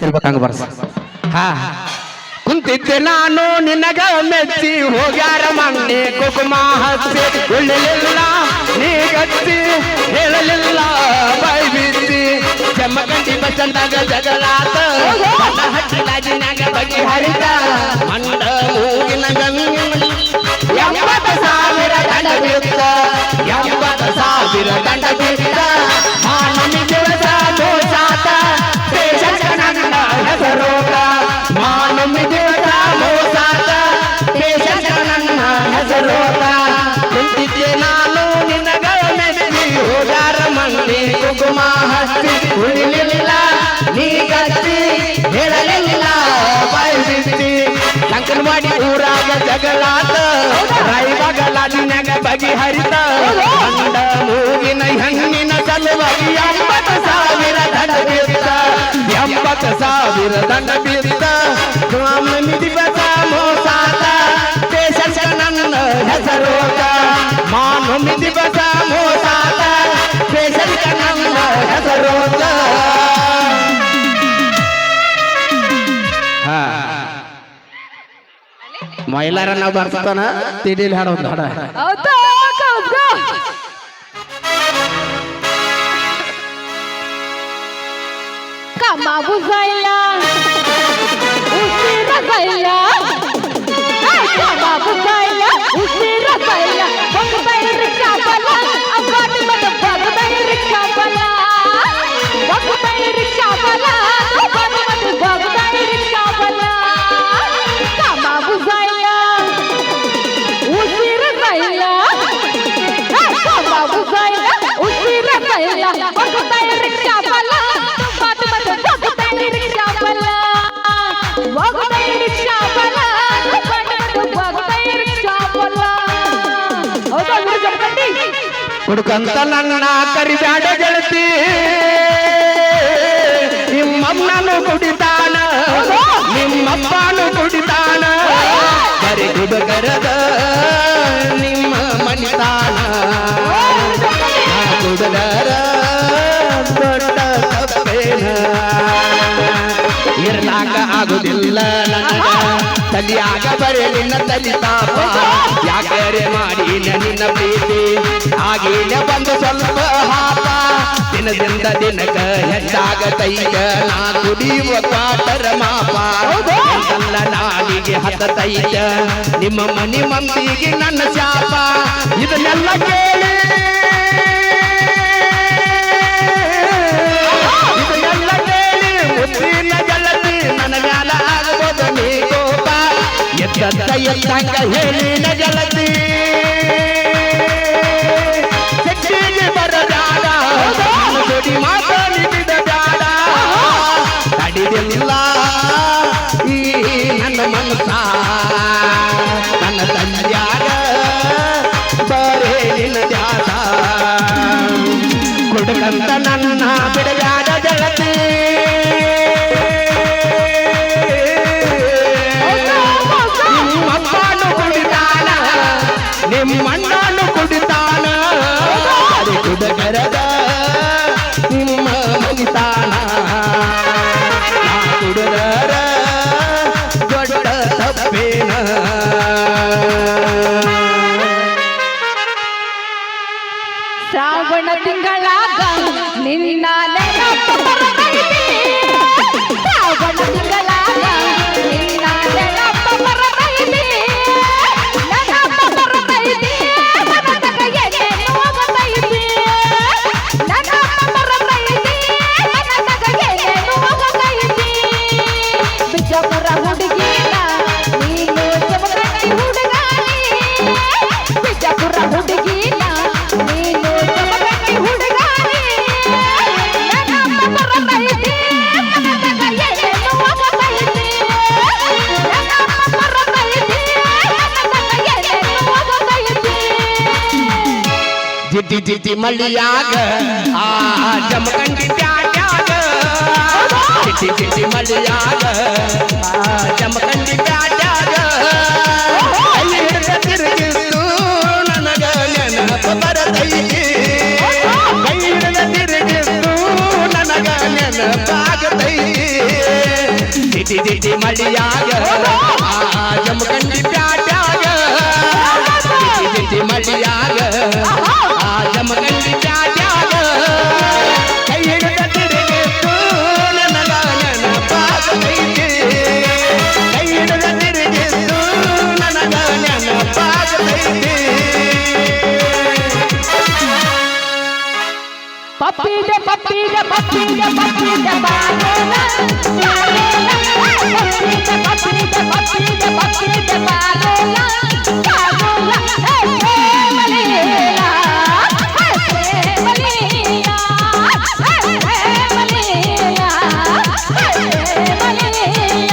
ಇರ್ಬೇಕು ಹಂಗ ಬರ್ಸ ಹಾ ಕುಂತಿದ್ದೆ ನಾನು ನಿನಗ ಮೆಚ್ಚಿ ಹೋಗ್ಯಾರ ಮಣ್ಣೆ ಕುಕುಮ ಹಚ್ಚಿ ಉಳ್ಳಿಲಿಲ್ಲ ನೀ ಗಚ್ಚಿ ಹೇಳಲಿಲ್ಲ ಬೈ ಬಿಚ್ಚಿ ಜಮ್ಮಗಂಡಿ ಬಸಂದಾಗ ಜಗಳಾತ ಹಟ್ಟಿಲಾಜಿನಾಗ ಬಗೆ ಹರಿತ ಮಂಡ ಮೂಗಿನ ಗಂಗಿನ 80,000 ದಂಡ ಬಿತ್ತ 80,000 ದಂಡ ಬಿತ್ತ ಮಾನಮಿ ದಿವಸ ಮೋಸಾತ ದೇಶಕ ನನ್ನ ಹೆಸರೋಗ ಮಾನಮಿ ದಿವಸ ಮೋಸಾತ ದೇಶಕ ನನ್ನ ಹೆಸರೋಗ ಕುಂತಿದ್ದೆ ನಾನು ನಿನಗ ಮೆಚ್ಚಿ ಹೋಗಾರ ಮಂಡಿ ಕುಕುಮ ಹಚ್ಚಿ ಉಳಿಲಿಲ್ಲ ನೀ ಗಚ್ಚಿ ಹೇಳಲಿಲ್ಲ ಬಾಯಿ ಬಿಚ್ಚಿ ಅಂಕನವಾಡಿ ಊರಾಗ ಜಗಳಾತ ರಾಯಬಾಗಲಾದಿನಾಗ ಬಗೆ ಹರಿತ ಅಂಡ ಮೂಗಿನ ಹೆಣ್ಣಿನ ಸಲುವಾಗಿ 80,000 ದಂಡ ಬಿತ್ತ 80,000 ದಂಡ ಬಿತ್ತ ಮಾನಮಿ ದಿವಸ ಮೋಸಾತ ದೇಶಕ ನನ್ನ ಹೆಸರೋಗ ಮಾನಮಿ ದಿವಸ ಮೋಸಾತ ದೇಶಕ ನನ್ನ ಹೆಸರೋಗ ಮೈಲಾರ ನಾವು ಬರ್ತಾನ ತಿಡಿಲಿ ಹಾಡೋದು ಹಾಡ Kamabu zaya, usira zaya, kamabu zaya, usira zaya. Bagdai riksha bala, abadi mad bagdai riksha bala. Bagdai riksha bala, abadi mad bagdai riksha bala. Kamabu zaya, usira zaya, kamabu zaya, usira zaya. Bagdai riksha bala. ಹುಡುಕಂತ ನನ್ನ ಕರಿಬ್ಯಾಡ ಗೆಳತಿ ನಿಮ್ಮಮ್ಮನು ಕುಡಿತಾನ ನಿಮ್ಮಪ್ಪನು ಕುಡಿತಾನ ಕರಿ ಹುಡುಗರದ ನಿಮ್ಮ ಮನಿತಾನ ಹುಡುಗರ ದೊಡ್ಡ ತಪ್ಪೇನ ಇರ್ಲಾಕ ಆಗುದಿಲ್ಲ ನನಗ ತಲಿಯಾಗ ಬರೆ ನಿನ್ನ ತಲಿತಾಪ ಯಾಕರೆ ಮಾಡಿ ನಿನ್ನ ಪ್ರೀತಿ ಆಗಿನ ಬಂದು ಸ್ವಲ್ಪ ಹಾಪ ದಿನದಿಂದ ದಿನಕ ಹೆಚ್ಚಾಗತೈತ ನಾ ಕುಡಿಯುವ ಕ್ವಾಟರ ಮಾಪ ಎಲ್ಲ ನಾಲಿಗೆ ಹತ್ತತೈತ ನಿಮ್ಮ ಮನಿ ಮಂದಿಗೆ ನನ್ನ ಶಾಪ ಇದನ್ನೆಲ್ಲ ಕೇಳಿ ಮುದ್ದಿನ ಗೆಳತಿ ನನ್ನ ಮ್ಯಾಲ ಆಗಬಹುದು ನೀ ಕೋಪ ಎದ್ದ ಎದ್ದಂಗ ಹೇಳಿನ ಗೆಳತಿ ಸಿಟ್ಟಿಗೆ ಬರದಾಡ ಜೋಡಿ ಮಾತಾಡಿದ ಜಾಡ ತಡಿದಿಲ್ಲ ಈ ನನ್ನ ಮನಸ ನನ್ನ ತಂದ್ಯಾಗ ಬರೇ ನಿನ್ನ ದ್ಯಾಸ ಕೊಡುಕಂತ ನನ್ನ ಬಿಡಗಾಡ ಗೆಳತಿ ನಿಮ್ಮಪ್ಪನು ಕುಡಿತಾನ ನಿಮ್ಮಣ್ಣನು ಕುಡಿತಾನ ಅದು ಕುಡುಗರದ ನಿಮ್ಮ ಮನಿತಾನ ಕುಡುಗರ ದೊಡ್ಡ ತಪ್ಪೇನ ಶ್ರಾವಣ ತಿಂಗಳಾಗ ನಿನ್ನ ನೆನಪು ಬರತೈತಿ ಶ್ರಾವಣ ತಿಂಗಳಾಗ ನಿನ್ನ ನೆನಪು ಬರತೈತಿ ನೆನಪು ಬರತೈತಿ ನನಗ ಏನೇನು ಹೋಗತೈತಿ ನೆನಪು ಬರತೈತಿ ನನಗ ಏನೇನು ಹೋಗತೈತಿ ಬಿಜಾಪುರ ಹುಡುಗಿನ ನೀನು ಜಮಖಂಡಿ ಹುಡುಗಾನಿ ಬಿಜಾಪುರ ಹುಡುಗಿನ ನೀನು ಜಮಖಂಡಿ ಹುಡುಗಾನಿ ನೆನಪು ಬರತೈತಿ ನನಗ ಏನೇನು ಹೋಗತೈತಿ ನೆನಪು ಬರತೈತಿ ನನಗ ಏನೇನು ಹೋಗತೈತಿ ಜಿಟಿ ಜಿಟಿ ಮಳಿಯಾಗ ಆ ಜಮಖಂಡಿ ಪ್ಯಾಟ್ಯಾಗ ಜಿಟಿ ಜಿಟಿ ಮಳಿಯಾಗ ಆ ಜಮಖಂಡಿ ಪ್ಯಾಟ್ಯಾಗ ಅಲ್ಲಿ ಹಿಡಿದ ತಿರುಗಿತ್ತು ನನಗ ನೆನಪು ಬರತೈತಿ ಕೈ ಹಿಡಿದ ತಿರುಗಿತ್ತು ನನಗ ನೆನಪಾಗತೈತಿ ದಿಟಿ ದಿಟಿ ಮಳಿಯಾಗ ಜಮಖಂಡಿ ಪ್ಯಾಟ್ಯಾಗ ದಿಟಿ ದಿಟಿ ಮಳಿಯಾಗ ಜಮಖಂಡಿ ಪ್ಯಾಟ್ಯಾಗ ಕೈ ಹಿಡಿದ ತಿರುಗಿತ್ತು ನನಗ ನೆನಪಾಗತೈತಿ ಕೈ ಹಿಡಿದ ತಿರುಗಿತ್ತು ನನಗ ನೆನಪಾಗತೈತಿ ಪಪ್ಪಿದೆ ಪಪ್ಪಿದೆ ಪಪ್ಪಿದೆ ಪಪ್ಪಿದೆ ಬಾರೋಲ ಪಪ್ಪಿದೆ ಪಪ್ಪಿದೆ ಪಪ್ಪಿದೆ ಪಪ್ಪಿದೆ ಬಾರೋಲ ಬಾರೋಲ ಹೇ ಮಲಿಯ ಹೇ ಮಲಿಯ ಹೇ ಮಲಿಯ ಹೇ ಮಲಿಯ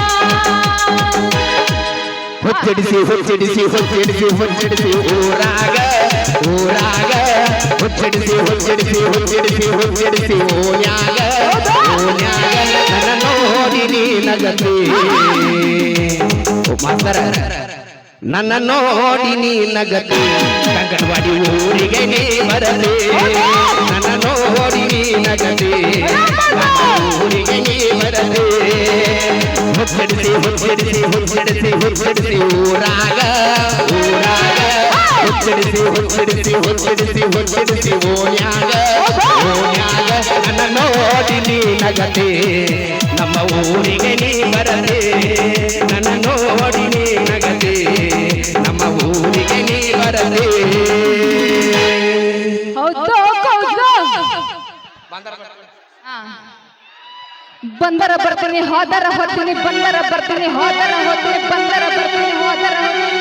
ಹೊಚ್ಚಿಡಿಸಿ ಹೊಚ್ಚಿಡಿಸಿ ಹೊಚ್ಚಿಡಿಸಿ ಹೊಚ್ಚಿಡಿಸಿ ಊರಾಗ ಊರಾಗ ಹೊಚ್ಚಿಡಿಸಿ ಹೊಚ್ಚಿಡಿಸಿ ಹೊಚ್ಚಿಡಿಸಿ ಹೊಚ್ಚಿಡಿಸಿ ಓನ್ಯಾಗ ಓನ್ಯಾಗ ನನ್ನ ನೋಡಿ ನೀ ನಗತಿ ಮಾಸ್ತರ ನನ್ನ ನೋಡಿ ನೀ ನಗತಿ ಕಂಕಣವಾಡಿ ಊರಿಗೆ ನೀ ಬರಲಿ ನನ್ನ ನೋಡಿ ನೀ ನಗತಿ ಊರಿಗೆ ನೀ ಬರಲಿ ಹೊಚ್ಚಿಡಿಸಿ ಹೊಚ್ಚಿಡಿಸಿ ಹೊಚ್ಚಿಡಿಸಿ ಹೊಚ್ಚಿಡಿಸಿ ಊರಾಗ ಊರಾಗ ಹೊಚ್ಚಿಡಿಸಿ ಹೊಚ್ಚಿಡಿಸಿ ಹೊಚ್ಚಿಡಿಸಿ ಹೊಚ್ಚಿಡಿಸಿ ಓನ್ಯಾಗ ಓನ್ಯಾಗ ನನ್ನ ನೋಡಿ ನೀ ನಗತಿ ನಮ್ಮ ಊರಿಗೆ ನೀ ಬರಲಿ ನನ್ನ ನೋಡಿ ನೀ ನಗತಿ ನಮ್ಮ ಊರಿಗೆ ನೀ ಬರಲಿ ಹೌದು ಹೌದು ಬಂದರ ಬರ್ತೀನಿ ಹೋದರ ಹೋಗ್ತೀನಿ ಬಂದರ ಬರ್ತೀನಿ ಹೋದರ ಹೋಗ್ತೀನಿ ಬಂದರ ಬರ್ತೀನಿ ಹೋದರ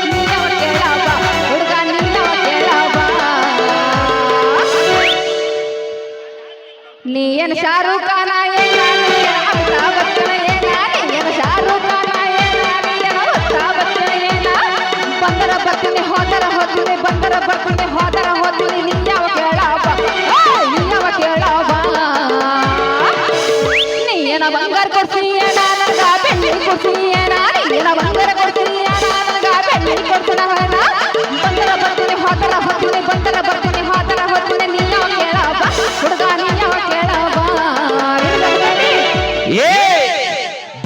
ನೀನವ ಕೇಳವ ಹುಡುಗ ನೀನವ ಕೇಳವ ನೀ ಏನು ಶಾರುಖ್ ಖಾನ ಏನ ನೀ ಏನು ಅಮಿತಾಬ್ ಬಚ್ಚನ ಏನ ನೀ ಏನು ಶಾರುಖ್ ಖಾನ ಏನ ನೀ ಏನು ಅಮಿತಾಬ್ ಬಚ್ಚನ ಏನ ಬಂದರ ಬರ್ತೀನಿ ಹೋದರ ಹೋಗ್ತೀನಿ ಬಂದರ ಬರ್ತೀನಿ ಹೋದರ ಹೋಗ್ತೀನಿ ನೀನವ ಕೇಳವ ನೀನವ ಕೇಳವ ನೀನ ಬಂಗಾರ ಕೊಡ್ತೀಯ ನನಗ ಬೆಳ್ಳಿ ಕೊಡ್ತೀಯ ನೀನ ಬಂಗಾರ ಕೊಡ್ತೀಯ ನನಗ ಬೆಳ್ಳಿ ಕೊಡ್ತೀನ ಬಂದರ ಬರ್ತೀನಿ ಹೋದರ ಹೋಗ್ತೀನಿ ಬಂದರ ಬರ್ತೀನಿ ಹೋದರ ಹೋಗ್ತೀನಿ ನೀನವ ಕೇಳವ ಹುಡುಗ ನೀನವ ಕೇಳವ ಏ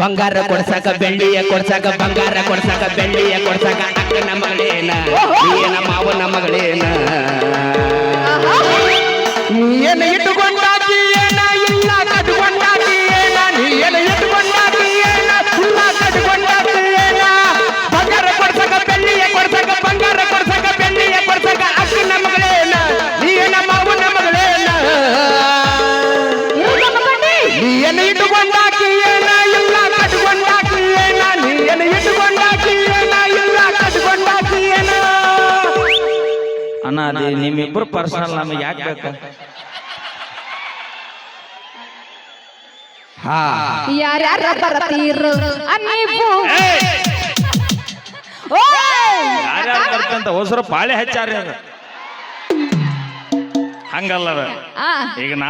ಬಂಗಾರ ಕೊಡ್ಸಕ ಬೆಳ್ಳಿಯ ಕೊಡ್ಸಕ ಬಂಗಾರ ಕೊಡ್ಸಕ ಬೆಳ್ಳಿಯ ಕೊಡ್ಸಕ ಅಕ್ಕನ ಮಗಳೇನ ನೀನ ಮಾವನ ಮಗಳೇನ ನೀನ ಇಟ್ಟುಕೊಂಡಾಕಿ ಏನ ಇಲ್ಲ ಕಟ್ಕೊಂಡಾಕಿ ಏನ ನೀನ ಇಟ್ಟುಕೊಂಡಾಕಿ ಏನ ಇಲ್ಲ ಕಟ್ಕೊಂಡಾಕಿ ಏನ ಬಂಗಾರ ಕೊಡ್ಸಕ ಬೆಳ್ಳಿಯ ಕೊಡ್ಸಕ ಬಂಗಾರ ಕೊಡ್ಸಕ ಬೆಳ್ಳಿಯ ಕೊಡ್ಸಕ ಅಕ್ಕನ ಮಗಳೇನ ನೀನ ಮಾವನ ಮಗಳೇನ ನೀನ ಇಟ್ಟುಕೊಂಡಾಕಿ ಏನ ಇಲ್ಲ ಕಟ್ಕೊಂಡಾಕಿ ಏನ ನೀನ ಇಟ್ಟುಕೊಂಡಾಕಿ ಏನ ಇಲ್ಲ ಕಟ್ಕೊಂಡಾಕಿ ಏನ ಅಣ್ಣ ಅದೇ ನಿಮ್ಮಿಬ್ರು ಪರ್ಸನಲ್ ನಮಗೆ ಯಾಕೆ ಬೇಕು ಹಾ ಯಾರ್ಯಾರ ಬರತೀರು ನೀವು ಯಾರ್ಯಾರು ಬರ್ತಂತ ಹೊಸರು ಪಾಳೆ ಹಚ್ಚಾರ ಹಂಗಲ್ಲ ಆ ಈಗ ನಾವು